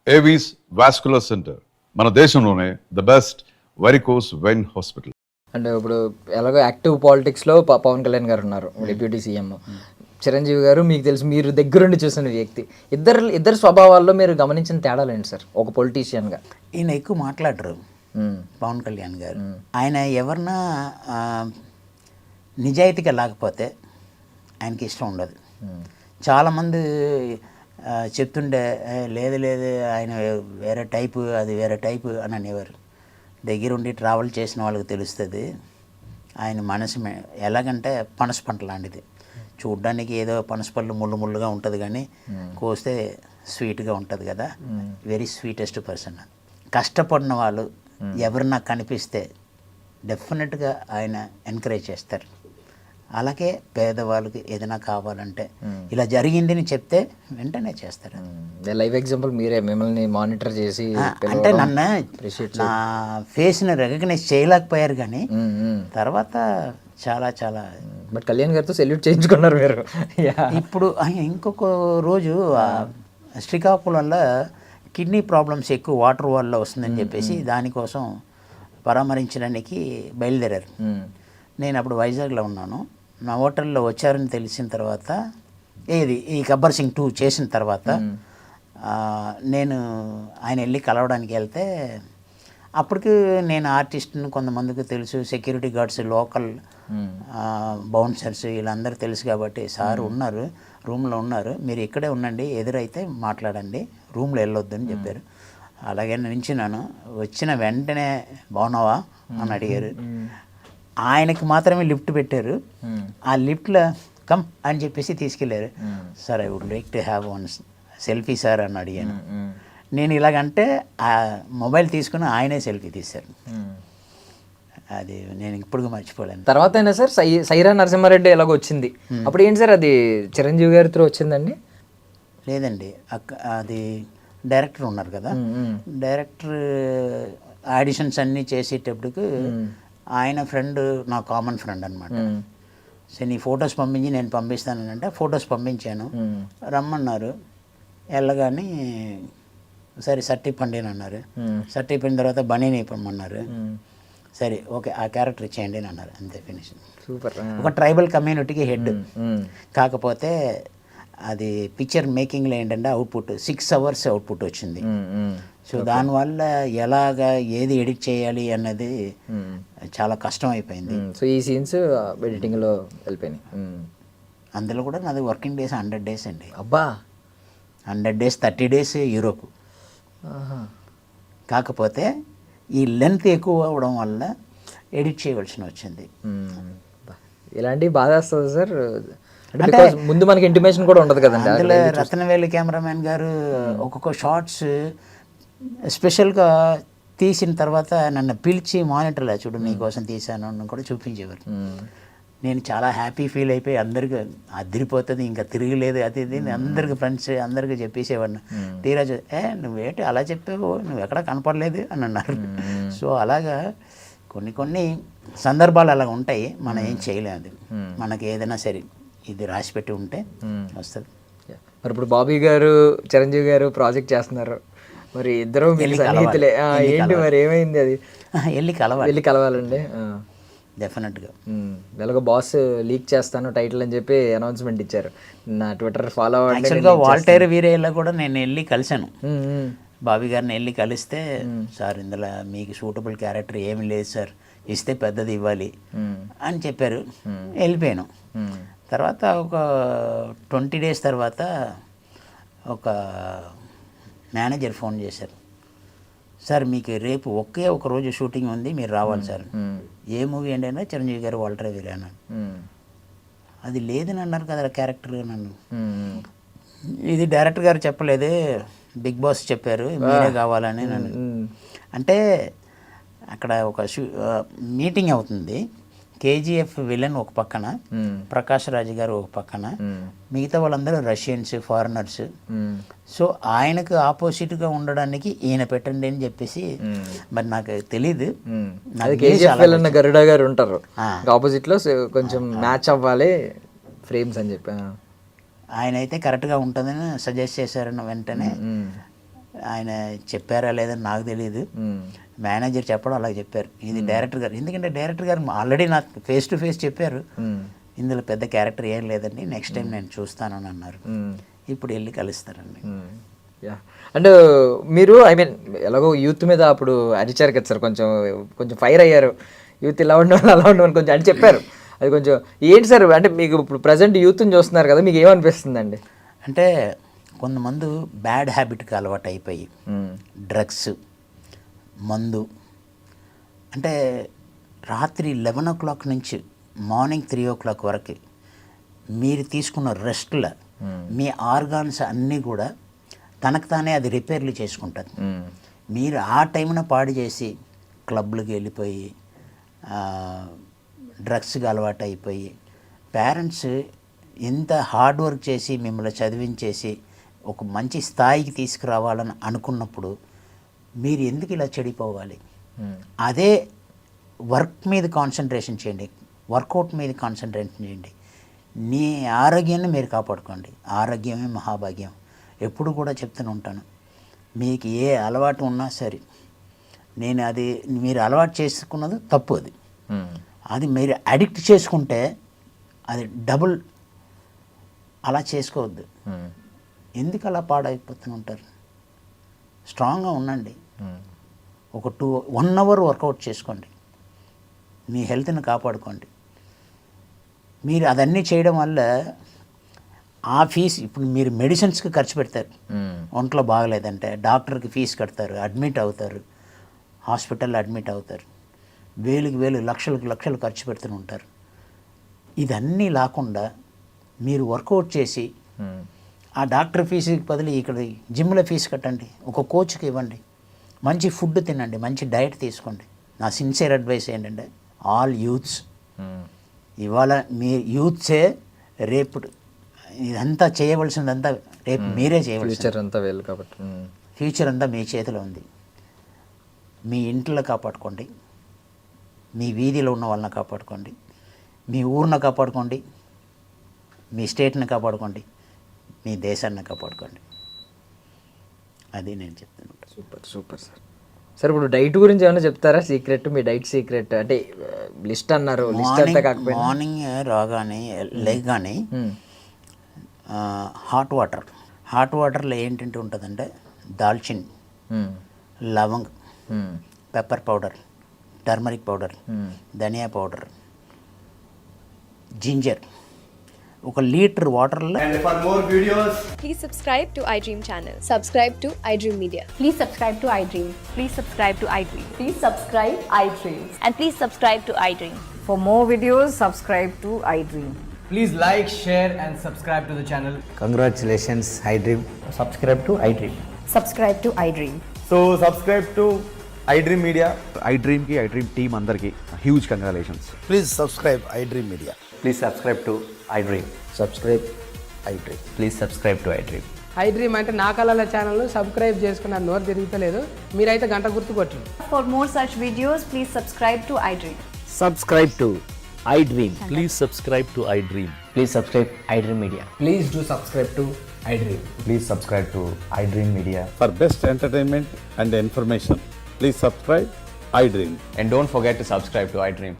Avis vascular centre మన దేశంలోనే the best varicose vein hospital. అంటే ఇప్పుడు ఎలాగో యాక్టివ్ పాలిటిక్స్లో పవన్ కళ్యాణ్ గారు ఉన్నారు, డిప్యూటీ సీఎం. చిరంజీవి గారు మీకు తెలుసు, మీరు దగ్గరుండి చూసిన వ్యక్తి. ఇద్దరు స్వభావాల్లో మీరు గమనించిన తేడాలు ఏంటి సార్ ఒక పొలిటీషియన్గా? ఈయన ఎక్కువ మాట్లాడరు పవన్ కళ్యాణ్ గారు. ఆయన ఎవరన్నా నిజాయితీగా లేకపోతే ఆయనకి ఇష్టం ఉండదు. చాలామంది చెప్తుండే లేదు లేదు ఆయన వేరే టైపు, అది వేరే టైపు అని అనేవారు. దగ్గరుండి ట్రావెల్ చేసిన వాళ్ళకి తెలుస్తుంది ఆయన మనసు ఎలాగంటే పనస పంట లాంటిది. చూడ్డానికి ఏదో పనస పళ్ళు ముళ్ళు ముళ్ళుగా ఉంటుంది, కానీ కోస్తే స్వీట్గా ఉంటుంది కదా. Very sweetest person. కష్టపడిన వాళ్ళు ఎవరన్నా కనిపిస్తే డెఫినెట్గా ఆయన ఎంకరేజ్ చేస్తారు. అలాగే పేదవాళ్ళకి ఏదైనా కావాలంటే ఇలా జరిగిందని చెప్తే వెంటనే చేస్తారు. లైవ్ ఎగ్జాంపుల్ మీరే, మిమ్మల్ని మానిటర్ చేసి అంటే నన్ను నా ఫేస్ని రికగ్నైజ్ చేయలేకపోయారు, కానీ తర్వాత చాలా చాలా. బట్ కళ్యాణ్ గారితో సెల్యూట్ చేయించుకున్నారు మీరు. ఇప్పుడు ఇంకొక రోజు శ్రీకాకుళంలో కిడ్నీ ప్రాబ్లమ్స్ ఎక్కువ వాటర్ వల్ల వస్తుందని చెప్పేసి దానికోసం పరామర్శించడానికి బయలుదేరారు. నేను అప్పుడు వైజాగ్లో ఉన్నాను. నా హోటల్లో వచ్చారని తెలిసిన తర్వాత, ఈ గబ్బర్ సింగ్ 2 చేసిన తర్వాత నేను ఆయన వెళ్ళి కలవడానికి వెళ్తే, అప్పటికి నేను ఆర్టిస్ట్ని, కొంతమందికి తెలుసు, సెక్యూరిటీ గార్డ్స్, లోకల్ బౌన్సర్స్ వీళ్ళందరూ తెలుసు కాబట్టి, సార్ ఉన్నారు రూమ్లో ఉన్నారు, మీరు ఇక్కడే ఉండండి, ఎదురైతే మాట్లాడండి, రూమ్లో వెళ్ళొద్దు అని చెప్పారు. అలాగే నించున్నాను. వచ్చిన వెంటనే బాగున్నావా అని అడిగారు. ఆయనకి మాత్రమే లిఫ్ట్ పెట్టారు. ఆ లిఫ్ట్లో కమ్ అని చెప్పేసి తీసుకెళ్ళారు. Sir I would like to have one selfie sir అని అడిగాను. నేను ఇలాగంటే ఆ మొబైల్ తీసుకుని ఆయనే సెల్ఫీ తీశారు. అది నేను ఇప్పుడు మర్చిపోలేను. తర్వాత అయినా సార్ సైరా నరసింహారెడ్డి ఎలాగో వచ్చింది, అప్పుడు ఏంటి సార్ అది చిరంజీవి గారితో వచ్చిందండి? లేదండి, అది డైరెక్టర్ ఉన్నారు కదా, డైరెక్టర్ ఆడిషన్స్ అన్నీ చేసేటప్పటికి ఆయన ఫ్రెండ్, నా కామన్ ఫ్రెండ్ అనమాట. సో నీ ఫొటోస్ పంపించి నేను పంపిస్తానంటే ఫొటోస్ పంపించాను. రమ్మన్నారు. వెళ్ళగానే సరే షర్ట్ ఇప్పండి అని అన్నారు. షర్ట్ ఇప్పిన తర్వాత బనీని ఇప్పమన్నారు. సరే ఓకే ఆ క్యారెక్టర్ ఇచ్చేయండి అని అన్నారు. అంతే, ఫినిష్. సూపర్. ఒక ట్రైబల్ కమ్యూనిటీకి హెడ్. కాకపోతే అది పిక్చర్ మేకింగ్లో ఏంటంటే అవుట్పుట్ 6 hours అవుట్పుట్ వచ్చింది. సో దానివల్ల ఎలాగా ఏది ఎడిట్ చేయాలి అన్నది చాలా కష్టం అయిపోయింది. సో ఈ సీన్స్ ఎడిటింగ్లో వెళ్ళిపోయినాయి. అందులో కూడా నాది వర్కింగ్ డేస్ 100 days అండి. అబ్బా, 100 days, 30 days యూరోప్. కాకపోతే ఈ లెంత్ ఎక్కువ అవ్వడం వల్ల ఎడిట్ చేయవలసి వచ్చింది. ఇలాంటివి బాధ వస్తుంది సార్. అంటే ముందు మనకి ఇంటిమేషన్ కూడా ఉండదు కదండి. అందులో రత్నవేలి కెమెరామెన్ గారు ఒక్కొక్క షార్ట్స్ స్పెషల్గా తీసిన తర్వాత నన్ను పిలిచి మానిటర్లో చూడు నీకోసం తీశాను అని కూడా చూపించేవారు. నేను చాలా హ్యాపీ ఫీల్ అయిపోయి అందరికీ అదిరిపోతుంది, ఇంకా తిరగలేదు అది ఇది అందరికి ఫ్రెండ్స్ అందరికీ చెప్పేసేవాడిని. తీరా నువ్వేంటి అలా చెప్పావు, నువ్వు ఎక్కడ కనపడలేదు అని అన్నారు. సో అలాగా కొన్ని సందర్భాలు అలా ఉంటాయి, మనం ఏం చేయలేదు. మనకి ఏదైనా సరే ఇది రాసిపెట్టి ఉంటే వస్తుంది. మరి ఇప్పుడు బాబీ గారు, చిరంజీవి గారు ప్రాజెక్ట్ చేస్తున్నారు, మరి ఇద్దరు సన్నిహితులే. ఏంటి మరి ఏమైంది? అది వెళ్ళి కలవాలండి డెఫినెట్గా. ఎలాగో బాస్ లీక్ చేస్తాను టైటిల్ అని చెప్పి అనౌన్స్మెంట్ ఇచ్చారు. నా ట్విట్టర్ ఫాలో అవ్వండి. వాల్టైర్ వీరేలా కూడా నేను వెళ్ళి కలిశాను. బాబీ గారిని వెళ్ళి కలిస్తే, సార్ ఇందులో మీకు సూటబుల్ క్యారెక్టర్ ఏమి లేదు సార్, ఇస్తే పెద్దది ఇవ్వాలి అని చెప్పారు. వెళ్ళిపోయాను. తర్వాత ఒక 20 days తర్వాత ఒక మేనేజర్ ఫోన్ చేశారు. సార్ మీకు రేపు ఒకే ఒక రోజు షూటింగ్ ఉంది, మీరు రావాలి సార్. ఏ మూవీ అండి అయినా చిరంజీవి గారు వాల్టర్ వీరే అన్నాను. అది లేదని అన్నారు కదా క్యారెక్టర్ నన్ను. ఇది డైరెక్టర్ గారు చెప్పలేదు, బిగ్ బాస్ చెప్పారు, మీరే కావాలని నన్ను. అంటే అక్కడ ఒక మీటింగ్ అవుతుంది. కేజీఎఫ్ విలన్ ఒక పక్కన, ప్రకాష్ రాజ్ గారు ఒక పక్కన, మిగతా వాళ్ళందరూ రష్యన్స్, ఫారినర్స్. సో ఆయనకు ఆపోజిట్గా ఉండడానికి ఈయన పెట్టండి అని చెప్పేసి, మరి నాకు తెలీదు. గరుడ గారు ఉంటారు ఆపోజిట్లో, కొంచెం మ్యాచ్ అవ్వాలి ఫ్రేమ్స్ అని చెప్పి ఆయన అయితే కరెక్ట్గా ఉంటుందని సజెస్ట్ చేశారన్న వెంటనే ఆయన చెప్పారా లేదని నాకు తెలియదు, మేనేజర్ చెప్పడం అలా చెప్పారు. ఇది డైరెక్టర్ గారు, ఎందుకంటే డైరెక్టర్ గారు ఆల్రెడీ నాకు ఫేస్ టు ఫేస్ చెప్పారు, ఇందులో పెద్ద క్యారెక్టర్ ఏం లేదండి, నెక్స్ట్ టైం నేను చూస్తానని అన్నారు. ఇప్పుడు వెళ్ళి కలుస్తారండి. యా అండ్ మీరు ఐ మీన్ ఎలాగో యూత్ మీద అప్పుడు అరిచారు కదా సార్, కొంచెం కొంచెం ఫైర్ అయ్యారు, యూత్ ఇలా ఉండవాలి అలా ఉండమని కొంచెం అని చెప్పారు. అది కొంచెం ఏంటి సార్, అంటే మీకు ఇప్పుడు ప్రజెంట్ యూత్ని చూస్తున్నారు కదా, మీకు ఏమనిపిస్తుందండి? అంటే కొంతమంది బ్యాడ్ హ్యాబిట్కి అలవాటు అయిపోయి డ్రగ్స్, మందు, అంటే రాత్రి 11 o'clock నుంచి మార్నింగ్ 3 o'clock వరకు మీరు తీసుకున్న రెస్ట్లో మీ ఆర్గాన్స్ అన్నీ కూడా తనకు తానే అది రిపేర్లు చేసుకుంటుంది. మీరు ఆ టైంన పాడు చేసి క్లబ్లకు వెళ్ళిపోయి డ్రగ్స్కి అలవాటు అయిపోయి పేరెంట్స్ ఎంత హార్డ్ వర్క్ చేసి మిమ్మల్ని చదివించేసి ఒక మంచి స్థాయికి తీసుకురావాలని అనుకున్నప్పుడు మీరు ఎందుకు ఇలా చెడిపోవాలి? అదే వర్క్ మీద కాన్సన్ట్రేషన్ చేయండి, వర్కౌట్ మీద కాన్సన్ట్రేషన్ చేయండి, నీ ఆరోగ్యాన్ని మీరు కాపాడుకోండి. ఆరోగ్యమే మహాభాగ్యం. ఎప్పుడు కూడా చెప్తూనే ఉంటాను, మీకు ఏ అలవాటు ఉన్నా సరే, నేను అది మీరు అలవాటు చేసుకున్నది తప్పు, అది మీరు అడిక్ట్ చేసుకుంటే అది డబుల్. అలా చేసుకోవద్దు. ఎందుకు అలా పాడైపోతూ ఉంటారు? స్ట్రాంగ్గా ఉండండి. ఒక 1 hour వర్కౌట్ చేసుకోండి, మీ హెల్త్ని కాపాడుకోండి. మీరు అదన్నీ చేయడం వల్ల ఆ ఫీజు, ఇప్పుడు మీరు మెడిసిన్స్కి ఖర్చు పెడతారు, ఒంట్లో బాగలేదంటే డాక్టర్కి ఫీజు కడతారు, అడ్మిట్ అవుతారు, హాస్పిటల్లో అడ్మిట్ అవుతారు, వేలు లక్షలు ఖర్చు పెడుతూ ఉంటారు. ఇదన్నీ లేకుండా మీరు వర్కౌట్ చేసి ఆ డాక్టర్ ఫీజుకి బదులు ఇక్కడ జిమ్లో ఫీజు కట్టండి, ఒక కోచ్కి ఇవ్వండి, మంచి ఫుడ్ తినండి, మంచి డైట్ తీసుకోండి. నా సిన్సియర్ అడ్వైస్ ఏంటంటే ఆల్ యూత్స్, ఇవాళ మీ యూత్సే రేపు ఇదంతా చేయవలసిందంతా రేపు మీరే చేయవలసి, ఫ్యూచర్ అంతా వేలు కాబట్టి ఫ్యూచర్ అంతా మీ చేతిలో ఉంది. మీ ఇంట్లో కాపాడుకోండి, మీ వీధిలో ఉన్న వాళ్ళని కాపాడుకోండి, మీ ఊరిని కాపాడుకోండి, మీ స్టేట్ని కాపాడుకోండి, మీ దేశాన్ని కాపాడుకోండి. అది నేను చెప్తున్నాను. Super sir. సార్ ఇప్పుడు డైట్ గురించి ఏమైనా చెప్తారా? సీక్రెట్, మీ డైట్ సీక్రెట్ అంటే లిస్ట్ అన్నారు, లిస్ట్ అంతా కాకపోయినా మార్నింగ్ రాగానే లేగానే హాట్ వాటర్లో ఏంటంటే ఉంటుందంటే దాల్చిన్, లవంగ్, పెప్పర్ పౌడర్, టర్మరిక్ పౌడర్, ధనియా పౌడర్, జింజర్, 1 లీటర్ వాటర్లో. And for more videos, Please subscribe to iDream channel. Subscribe to iDream Media. Please subscribe to iDream. Please subscribe to iDream. Please subscribe iDream. And please subscribe to iDream. For more videos, subscribe to iDream. please like, share and subscribe to the channel. Congratulations, iDream. Subscribe to iDream. Subscribe to iDream. So subscribe to iDream Media. iDream की iDream team अंदर की huge congratulations. Please subscribe iDream Media. Please subscribe to iDream. Subscribe iDream. Please subscribe to iDream. iDream అంటే నా కళల channel subscribe చేసుకున్న నోరు తిరుగుతలేదు, మీరైతే గంట గుర్తు కొట్టండి. For more such videos, please subscribe to iDream. Subscribe to iDream. Please subscribe to iDream. Please subscribe iDream Media. Please do subscribe to iDream. Please subscribe to iDream Media. For best entertainment and information, please subscribe iDream. And don't forget to subscribe to iDream.